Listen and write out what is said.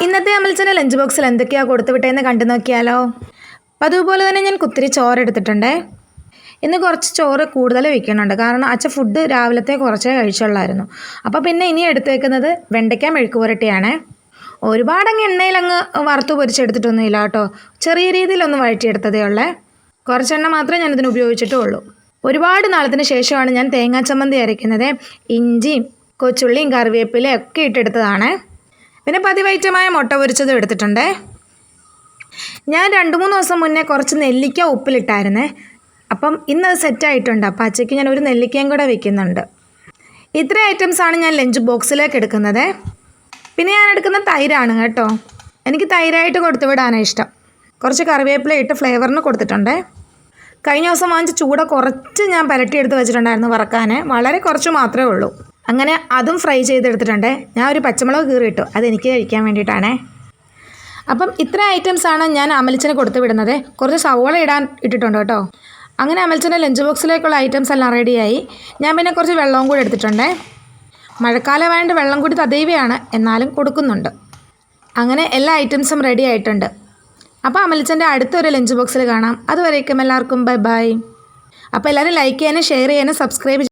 ഇന്നത്തെ അമൽച്ചൻ്റെ ലഞ്ച് ബോക്സിൽ എന്തൊക്കെയാണ് കൊടുത്തുവിട്ടതെന്ന് കണ്ടു നോക്കിയാലോ. അപ്പോൾ അതുപോലെ തന്നെ ഞാൻ കുത്തിരി ചോറ് എടുത്തിട്ടുണ്ടേ. ഇന്ന് കുറച്ച് ചോറ് കൂടുതൽ വയ്ക്കുന്നുണ്ട്, കാരണം അച്ഛൻ ഫുഡ് രാവിലത്തെ കുറച്ചേ കഴിച്ചുള്ളായിരുന്നു. അപ്പോൾ പിന്നെ ഇനി എടുത്തേക്കുന്നത് വെണ്ടയ്ക്ക മെഴുക്ക് പുരട്ടിയാണ്. ഒരുപാടങ്ങ് എണ്ണയിലങ്ങ് വറുത്ത് പൊരിച്ചെടുത്തിട്ടൊന്നുമില്ല കേട്ടോ, ചെറിയ രീതിയിലൊന്ന് വഴറ്റിയെടുത്തതേ ഉള്ളേ. കുറച്ചെണ്ണ മാത്രമേ ഞാനിതിന് ഉപയോഗിച്ചിട്ടുള്ളൂ. ഒരുപാട് നാളത്തിന് ശേഷമാണ് ഞാൻ തേങ്ങാ ചമ്മന്തി അരയ്ക്കുന്നത്. ഇഞ്ചിയും കൊച്ചുള്ളിയും കറിവേപ്പിലയും ഒക്കെ ഇട്ടെടുത്തതാണ്. പിന്നെ പതിവൈറ്റമായ മുട്ട പൊരിച്ചതും എടുത്തിട്ടുണ്ട്. ഞാൻ 2-3 ദിവസം മുന്നേ കുറച്ച് നെല്ലിക്ക ഉപ്പിലിട്ടായിരുന്നേ. അപ്പം ഇന്നത് സെറ്റായിട്ടുണ്ട്. അപ്പോൾ അച്ചയ്ക്ക് ഞാൻ ഒരു നെല്ലിക്കയും കൂടെ വെക്കുന്നുണ്ട്. ഇത്ര ഐറ്റംസാണ് ഞാൻ ലഞ്ച് ബോക്സിലേക്ക് എടുക്കുന്നത്. പിന്നെ ഞാൻ എടുക്കുന്ന തൈരാണ് കേട്ടോ. എനിക്ക് തൈരായിട്ട് കൊടുത്തു വിടാനാണ് ഇഷ്ടം. കുറച്ച് കറിവേപ്പില ഇട്ട് ഫ്ലേവറിന് കൊടുത്തിട്ടുണ്ട്. കഴിഞ്ഞ ദിവസം വാങ്ങിച്ച് ചൂട കുറച്ച് ഞാൻ പുരട്ടിയെടുത്ത് വെച്ചിട്ടുണ്ടായിരുന്നു വറക്കാൻ. വളരെ കുറച്ച് മാത്രമേ ഉള്ളൂ. അങ്ങനെ അതും ഫ്രൈ ചെയ്തെടുത്തിട്ടുണ്ട്. ഞാൻ ഒരു പച്ചമുളക് കീറിയിട്ടു, അതെനിക്ക് കഴിക്കാൻ വേണ്ടിയിട്ടാണേ. അപ്പം ഇത്ര ഐറ്റംസാണ് ഞാൻ അമലിച്ചന് കൊടുത്തു വിടുന്നത്. കുറച്ച് സവോള ഇട്ടിട്ടുണ്ട് കേട്ടോ. അങ്ങനെ അമൽച്ചൻ്റെ ലഞ്ച് ബോക്സിലേക്കുള്ള ഐറ്റംസ് എല്ലാം റെഡിയായി. ഞാൻ പിന്നെ കുറച്ച് വെള്ളവും കൂടി എടുത്തിട്ടുണ്ട്. മഴക്കാലമായതുകൊണ്ട് വെള്ളം കൂടി തദൈവയാണ്, എന്നാലും കൊടുക്കുന്നുണ്ട്. അങ്ങനെ എല്ലാ ഐറ്റംസും റെഡി ആയിട്ടുണ്ട്. അപ്പോൾ അമൽച്ചൻ്റെ അടുത്തൊരു ലഞ്ച് ബോക്സിൽ കാണാം. അതുവരേക്കും എല്ലാവർക്കും ബൈ ബൈ. അപ്പോൾ എല്ലാവരും ലൈക്ക് ചെയ്യാനും ഷെയർ ചെയ്യാനും സബ്സ്ക്രൈബ്